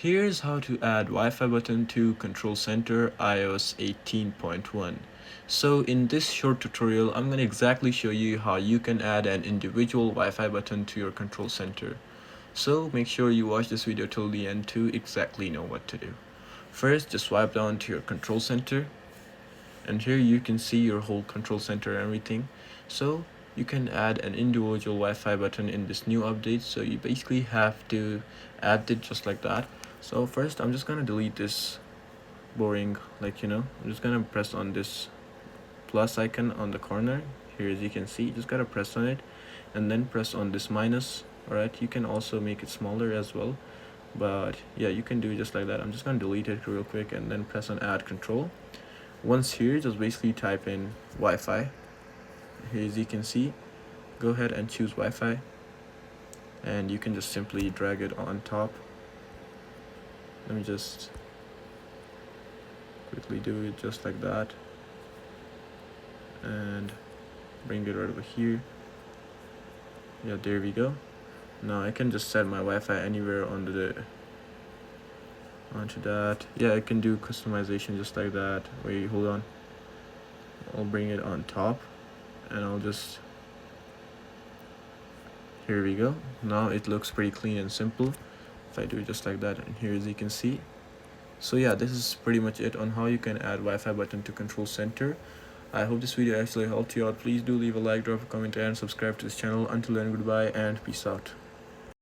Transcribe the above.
Here's how to add Wi-Fi button to Control Center iOS 18.1. So in this short tutorial, I'm going to exactly show you how you can add an individual Wi-Fi button to your Control Center. So make sure you watch this video till the end to exactly know what to do. First, just swipe down to your Control Center, and here you can see your whole Control Center and everything. So you can add an individual Wi-Fi button in this new update. So you basically have to add it just like that. So first I'm just gonna delete this boring, I'm just gonna press on this plus icon on the corner here. As you can see, just gotta press on it and then press on this minus. Alright, you can also make it smaller as well, but yeah, you can do it just like that. I'm just gonna delete it real quick and then press on add control. Once here, just basically type in Wi-Fi. Here, as you can see, go ahead and choose Wi-Fi, and you can just simply drag it on top. Let me just quickly do it just like that and bring it right over here. Yeah, there we go. Now I can just set my Wi-Fi anywhere onto that. Yeah, I can do customization just like that. Wait, hold on. I'll bring it on top and I'll just, here we go. Now it looks pretty clean and simple if I do it just like that. And here, as you can see. So yeah, this is pretty much it on how you can add Wi-Fi button to Control Center. I hope this video actually helped you out. Please do leave a like, drop a comment, and subscribe to this channel. Until then, goodbye and peace out.